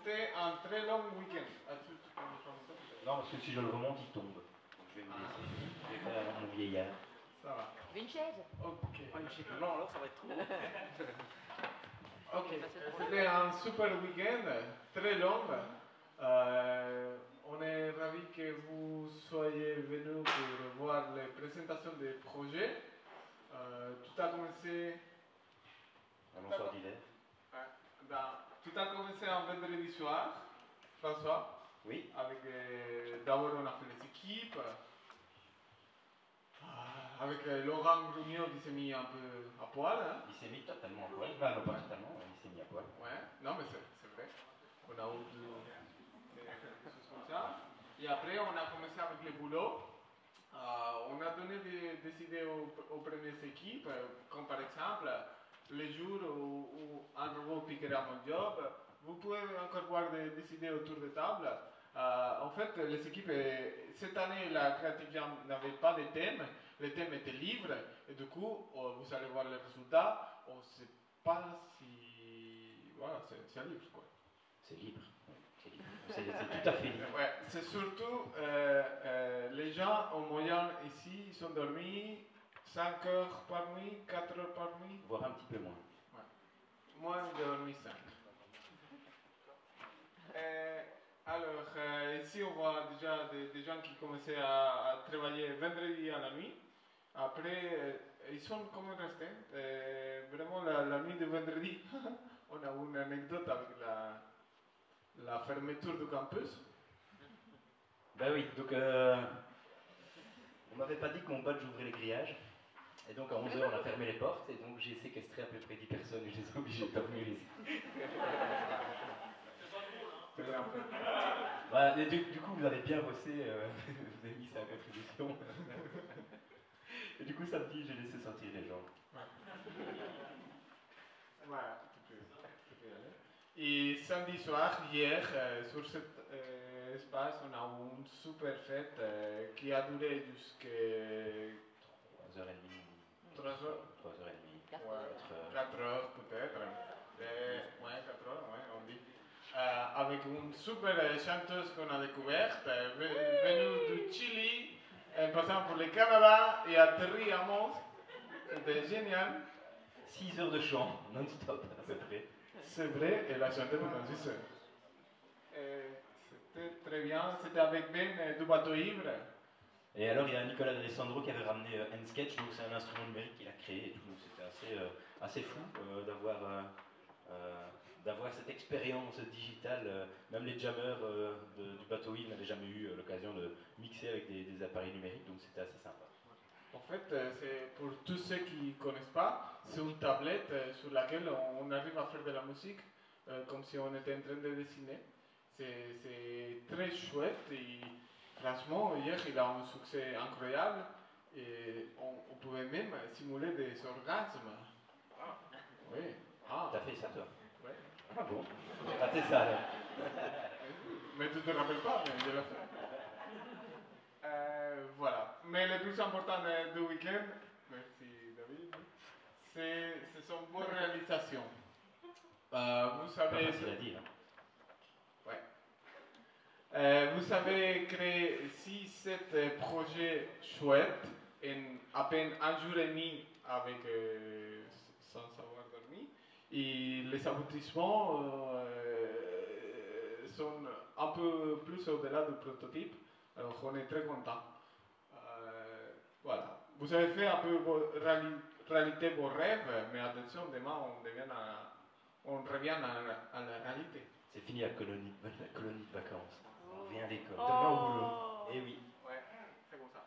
c'était un très long week-end. Non, parce que si je le remonte, il tombe. Donc je vais me laisser. Je vais faire mon vieillard. Ça va. Une chaise. Ok. Une chaise. Non, alors ça va être trop. Ok. C'était un super week-end, très long. On est ravis que vous soyez venus pour voir les présentations des projets. Tout a commencé. Un soir d'hiver. Tout a commencé un vendredi soir, François. Oui. Avec d'abord on a fait les équipes. Avec Laurent Grugnon qui s'est mis un peu à poil. Hein. Il s'est mis totalement à poil. Bah, non, pas totalement, il s'est mis à poil. Ouais, non, mais c'est vrai. On a eu des choses comme ça. Et après, on a commencé avec le boulot. On a donné des idées aux premières équipes, comme par exemple, les jours où un robot piquera mon job. Vous pouvez encore voir des idées autour de table. En fait, les équipes, cette année, la Creative Jam n'avait pas de thème. Le thème était libre. Et du coup, vous allez voir les résultats. On ne sait pas si. Voilà, c'est libre, quoi. C'est libre. C'est libre. C'est tout à fait libre. Ouais, c'est surtout. Les gens, en moyenne, ici, ils sont dormis 5 heures par nuit, 4 heures par nuit. Voire un petit peu moins. Ouais. Moi, j'ai dormi 5. Alors, ici, on voit déjà des gens qui commençaient à travailler vendredi à la nuit. Après, ils sont comme restés. Vraiment, la nuit de vendredi, on a une anecdote avec la fermeture du campus. Ben oui, donc on m'avait pas dit que mon badge ouvrait les grillages. Et donc à 11h, on a fermé les portes. Et donc j'ai séquestré à peu près 10 personnes et je les ai obligés de dormir ici. Bah, du coup, vous avez bien bossé, vous avez mis ça à contribution. Et du coup, samedi, j'ai laissé sortir les gens. Voilà, tu peux y aller. Et samedi soir, hier, sur cet espace, on a eu une super fête qui a duré jusqu'à 3h30. 3 heures. 3h30. 4 Ouais, heures. 4 heures peut-être. Ouais, 4 heures, ouais, on dit. Avec une super chanteuse qu'on a découverte, venue du Chili, en passant pour le Canada et atterri à Mons. C'était génial. 6 heures de chant, non-stop à peu près. C'est vrai, elle a chanté pendant 6 heures. C'était très bien, c'était avec Ben du bateau ivre. Et alors, il y a Nicolas D'Alessandro qui avait ramené N-Sketch, donc c'est un instrument numérique qu'il a créé et tout, donc c'était assez fou d'avoir cette expérience digitale. Même les jammers du bateau ivre n'avaient jamais eu l'occasion de mixer avec des appareils numériques, donc c'était assez sympa. En fait, c'est pour tous ceux qui ne connaissent pas, c'est une tablette sur laquelle on arrive à faire de la musique comme si on était en train de dessiner. C'est très chouette et franchement, hier il a un succès incroyable et on pouvait même simuler des orgasmes. Oui. T'as fait ça toi? Ouais. Ah bon? J'ai raté ça alors. Mais tu te rappelles pas, mais je l'ai fait. Voilà. Mais le plus important du week-end, merci David, ce sont vos réalisations. Vous savez. Pas facile à dire. Ouais. Vous avez créé 6-7 projets chouettes en à peine un jour et demi avec sans savoir dormir. Et les aboutissements sont un peu plus au-delà du prototype. Alors on est très content. Voilà. Vous avez fait un peu réalité vos rêves, mais attention, demain on revient à la réalité. C'est fini la colonie de vacances. On revient à l'école. Demain au boulot. Eh oui. Ouais, c'est comme ça.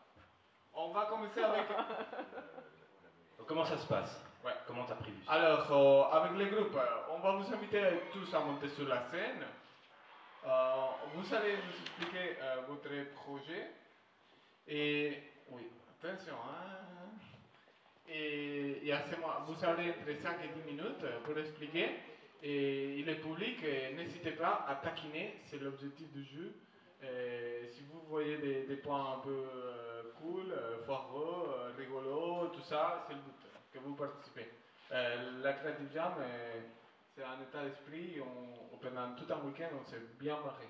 On va commencer avec. Donc, comment ça se passe? Ouais. Comment t'as prévu ça? Alors, avec le groupe, on va vous inviter tous à monter sur la scène. Vous allez nous expliquer votre projet. Et oui, attention, hein. Et à ce moment, vous avez entre 5 et 10 minutes pour expliquer. Et le public, n'hésitez pas à taquiner, c'est l'objectif du jeu. Si vous voyez des points un peu cool, foireux, rigolos, tout ça, c'est le but, que vous participez. La Creative Jam, c'est un état d'esprit, on peut pendant tout un week-end, on s'est bien marré.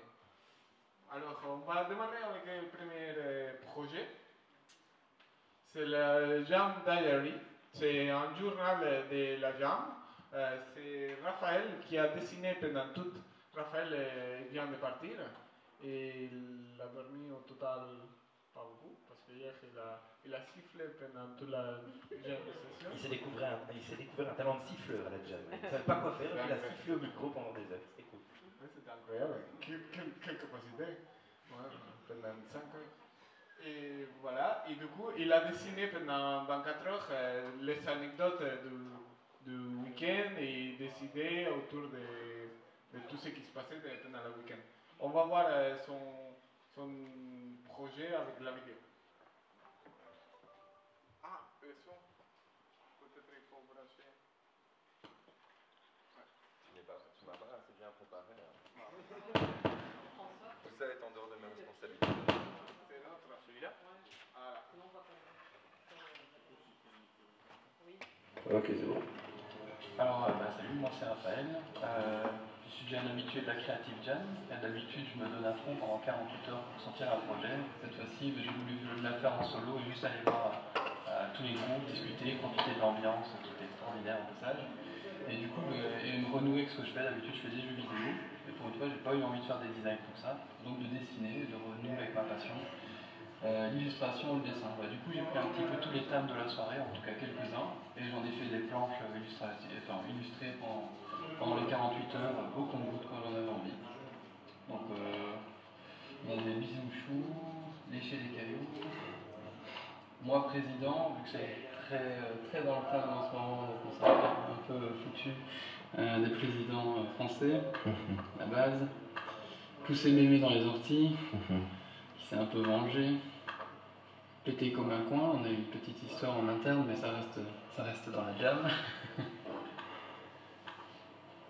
Alors, on va démarrer avec le premier projet. C'est le Jam Diary. C'est un journal de la Jam. C'est Raphaël qui a dessiné pendant tout. Raphaël vient de partir et il a dormi au total pas beaucoup parce qu'hier il a sifflé pendant toute la jam session. Il s'est découvert un talent de siffleur à la jam. Il ne savait pas quoi faire, il a sifflé au micro pendant des heures. C'était cool. Oui, c'était incroyable. Quelle capacité. Ouais, pendant 5 heures. Et voilà, et du coup, il a dessiné pendant 24 heures les anecdotes du week-end et décidé autour de tout ce qui se passait pendant le week-end. On va voir son projet avec la vidéo. Ah, le son. Peut-être il faut brancher. Tu m'as pas assez bien préparé. Tout ça est en dehors de mes responsabilités. C'est notre. Celui-là? Voilà. Ok, c'est bon. Alors, salut, moi c'est Raphaël. Je suis déjà un habitué de la Creative Jam. Et d'habitude, je me donne à fond pendant 48 heures pour sortir un projet. Cette fois-ci, j'ai voulu la faire en solo et juste aller voir tous les groupes, discuter, profiter de l'ambiance qui était extraordinaire au passage. Et du coup, et me renouer avec ce que je fais. D'habitude, je fais des jeux vidéo. Et pour une fois, j'ai pas eu envie de faire des designs pour ça. Donc de dessiner, de renouer avec ma passion. L'illustration, le dessin. Du coup, j'ai pris un petit peu tous les thèmes de la soirée, en tout cas quelques-uns, et j'en ai fait des planches illustrées pendant les 48 heures au compte-gouttes quand j'en avais envie. Donc, il y a des bisous choux, lécher des cailloux. Moi, président, vu que c'est très dans le thème en ce moment, donc on s'est un peu foutu des présidents français, à la base. Pousser mémé dans les orties, qui s'est un peu vengé. Pété comme un coin, on a une petite histoire en interne, mais ça reste dans la jam.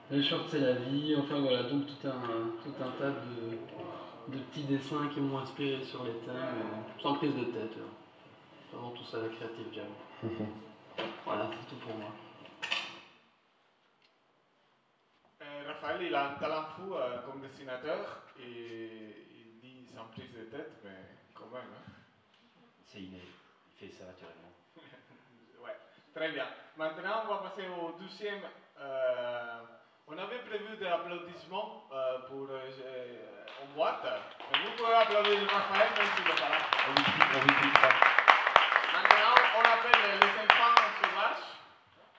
Le short c'est la vie, enfin voilà, donc tout un tas de petits dessins qui m'ont inspiré sur les thèmes, sans prise de tête. Vraiment tout ça la Creative Jam. Voilà, c'est tout pour moi. Raphaël, il a un talent fou comme dessinateur et il dit sans prise de tête, mais quand même. Hein. C'est inné, il fait ça naturellement. Ouais, très bien. Maintenant, on va passer au deuxième. On avait prévu des applaudissements pour en boîte. Mais vous pouvez applaudir Raphaël même s'il n'est pas là. On lui pique pas. Maintenant, on appelle les enfants sauvages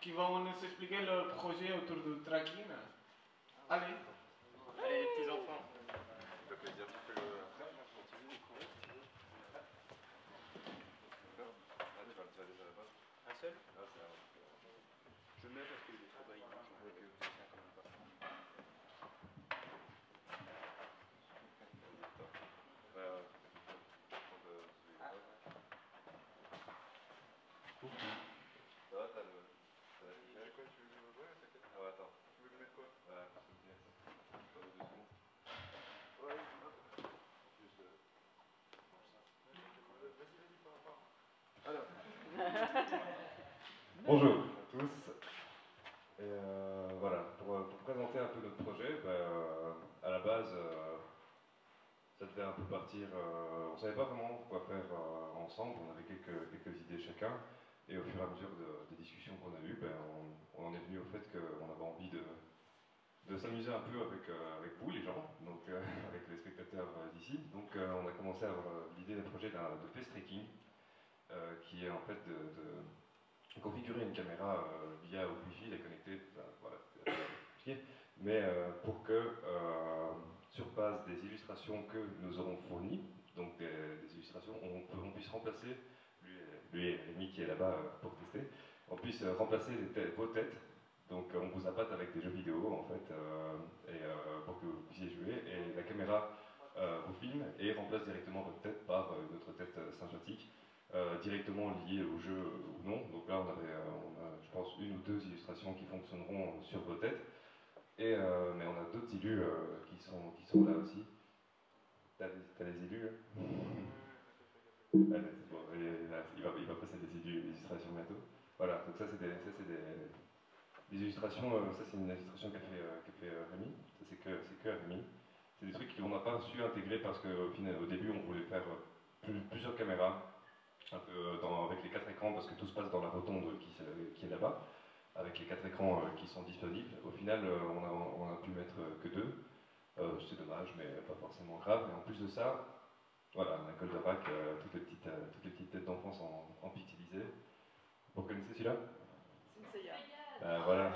qui vont nous expliquer leur projet autour du tracking. Allez. Allez, les petits enfants. Ça fait plaisir, tu fais le. Après, on continue ou quoi? D'accord. Ah, tu vas déjà là-bas. Un seul? Là, c'est un. Je le mets parce qu'il est trop bas, il marche. Ok, Ça tient quand même pas. Ouais, ouais. Ça va, t'as le. T'as l'affichage? C'est quoi, tu veux le. Ouais, t'inquiète. Ah ouais, attends. Tu veux le mettre quoi? Ouais, faut se tenir ça. Pas de 2 secondes. Ouais, hop. Juste. Vas-y, par rapport. Alors. Bonjour à tous. Et voilà, pour présenter un peu notre projet, à la base, ça devait un peu partir. On ne savait pas vraiment quoi faire ensemble, on avait quelques idées chacun, et au fur et à mesure des discussions qu'on a eues, on en est venu au fait qu'on avait envie de s'amuser un peu avec vous, les gens, donc avec les spectateurs d'ici. Donc on a commencé à avoir l'idée d'un projet de face tracking, qui est en fait de configurer une caméra via au Wi-Fi, la connecter, voilà, c'est compliqué, mais pour que sur base des illustrations que nous aurons fournies, donc des illustrations, on puisse remplacer, lui et Rémi qui est là-bas pour tester, on puisse remplacer vos têtes. Donc on vous appâte avec des jeux vidéo en fait, pour que vous puissiez jouer, et la caméra vous filme et remplace directement votre tête par une autre tête synthétique, directement liée au jeu ou non. Donc là on a je pense une ou deux illustrations qui fonctionneront sur vos têtes, et, mais on a d'autres illus qui sont là aussi. T'as les illus là? Allez, bon, il va passer des illustrations bientôt. Voilà, donc ça c'est des illustrations, ça c'est une illustration qu'a fait Rémi, ça qu'on n'a pas su intégrer parce qu'au au début on voulait faire plusieurs caméras, un peu avec les 4 écrans parce que tout se passe dans la rotonde qui est là-bas, avec les 4 écrans qui sont disponibles. Au final on a pu mettre que 2, c'est dommage mais pas forcément grave. Et en plus de ça, voilà, un Goldorak, toutes les petites têtes d'enfance en pixelisé. Vous reconnaissez celui-là? Voilà.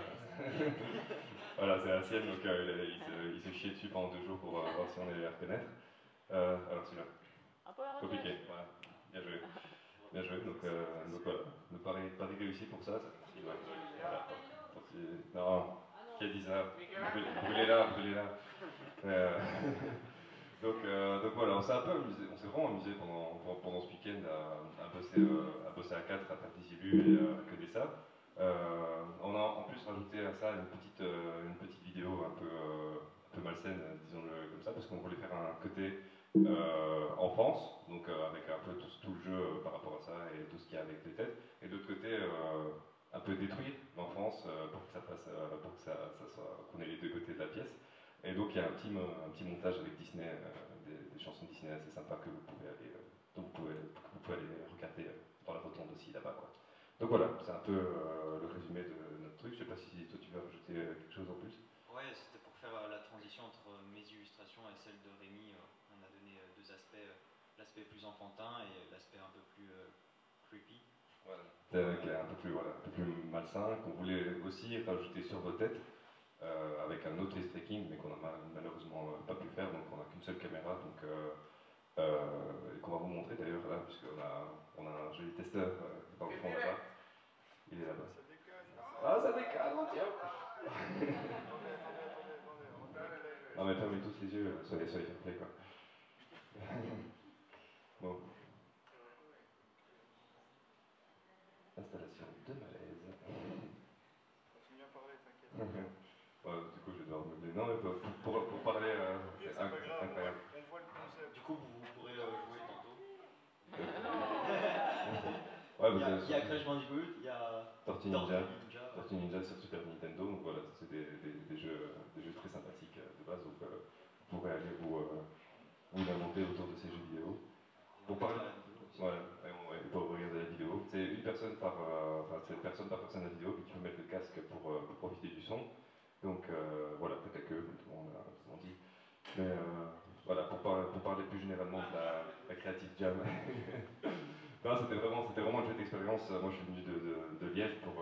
Voilà, c'est la sienne, donc il s'est chié dessus pendant 2 jours pour voir si on allait les reconnaître. Alors celui-là. Compliqué, voilà. Bien joué. Bien joué, donc voilà. Le pari réussi pour ça. Voilà. Non, qui a dit ça? Brûlez-la, brûlez-la. Donc voilà, on s'est un peu amusé, on s'est vraiment amusé pendant ce week-end à bosser à 4, à faire des élus et à coder ça. On a en plus rajouté à ça une petite vidéo un peu malsaine, disons-le comme ça, parce qu'on voulait faire un côté enfance, donc avec un peu tout le jeu par rapport à ça et tout ce qu'il y a avec les têtes, et de l'autre côté un peu détruire l'enfance pour que ça passe, pour que ça soit, qu'on ait les deux côtés de la pièce. Et donc il y a un petit montage avec Disney, des chansons Disney assez sympas que vous pouvez aller, donc vous pouvez aller regarder dans la rotonde aussi là-bas, quoi. Donc voilà, c'est un peu le résumé de notre truc. Je sais pas si toi tu veux rajouter quelque chose en plus. Ouais, c'était pour faire la transition entre mes illustrations et celles de Rémi. On a donné 2 aspects, l'aspect plus enfantin et l'aspect un peu plus creepy. Voilà. Qui est un peu plus malsain, qu'on voulait aussi rajouter sur vos têtes. Avec un autre face tracking, mais qu'on a malheureusement pas pu faire, donc on n'a qu'une seule caméra, donc et qu'on va vous montrer d'ailleurs là, puisqu'on a un joli testeur dans le fond là-bas. Il est là-bas. Ça déconne. Ah, ça déconne, mon Dieu. Attendez. Non mais fermez tous les yeux, soyez fair play quoi. Bon. Installation de malaise. Continue à parler, t'inquiète. Ouais, du coup, je vais devoir meubler. Non, mais pour parler, c'est pas grave, incroyable. on voit le concept. Du coup, vous pourrez jouer tantôt. Ouais, Il y a Crash Bandicoot, il y a Tortue Ninja sur Super Nintendo. Donc voilà, c'est des jeux très sympathiques de base. Donc vous pourrez aller vous lamenter autour de ces jeux vidéo. Pour parler. Voilà, pour regarder la vidéo. C'est une personne c'est personne par personne la vidéo, puis tu peux mettre le casque pour profiter du son. Donc voilà, pas que, comme tout le monde dit. Mais voilà, pour parler plus généralement de la Creative Jam. Non, c'était vraiment une chouette expérience. Moi, je suis venu de Liège pour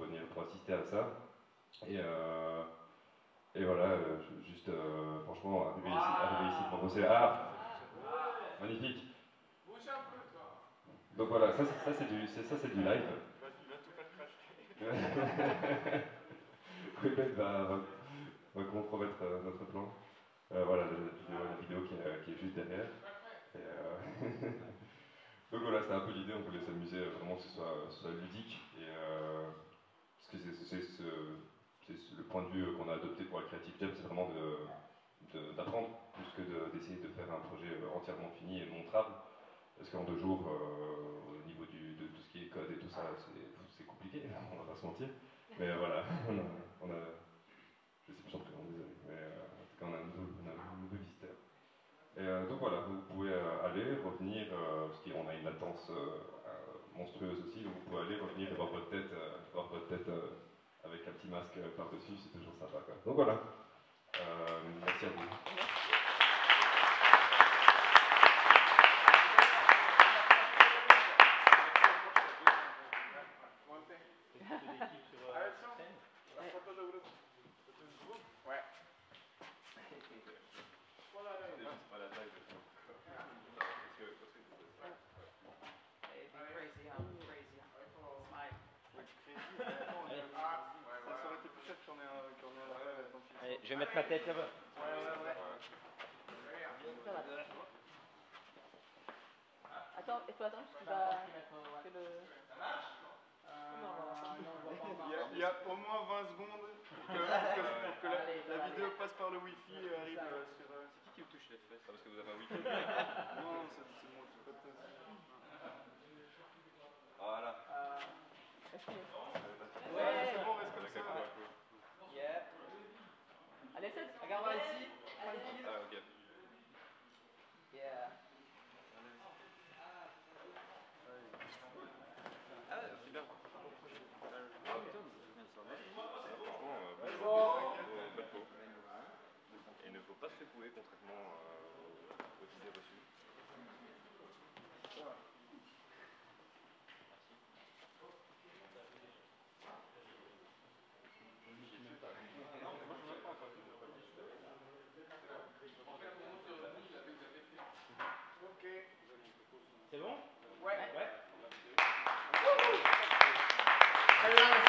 venir pour assister à ça. Et voilà, juste franchement, arriver ici pour bosser. Ah, magnifique. Bouge un peu, toi. Donc voilà, ça c'est du live. Il va tout faire cracher. Québec va compromettre notre plan. Voilà, la vidéo qui est juste derrière. Et, donc voilà, c'était un peu l'idée, on voulait s'amuser vraiment que ce soit ludique. Et parce que c'est le point de vue qu'on a adopté pour la Creative Jam, c'est vraiment d'apprendre plus que d'essayer de faire un projet entièrement fini et montrable. Parce qu'en 2 jours, au niveau de tout ce qui est code et tout ça, c'est compliqué, on va pas se mentir. Mais voilà, je sais plus son prénom, désolé. Mais en tout cas, on a un nouveau visiteur. Et donc voilà, vous pouvez aller, revenir, parce qu'on a une latence monstrueuse aussi, donc vous pouvez aller, revenir et voir votre tête, avec un petit masque par-dessus, c'est toujours sympa, quoi. Donc voilà, merci à vous. La photo de groupe. Ouais. C'est pas la taille de Ça aurait été plus cher que j'en ai un là. Allez, je vais mettre ma tête là-bas. Attends, il faut attendre parce que le... Ça marche? Non, non, Il y a au moins 20 secondes pour que la vidéo passe par le wifi et arrive sur... C'est qui me touche les fesses? Parce que vous avez un wifi. Non, c'est moi, c'est pas toi. Voilà. Ouais. C'est bon, reste comme ça. Allez, 7. Regarde-moi ici. Ah, ok. Très bien,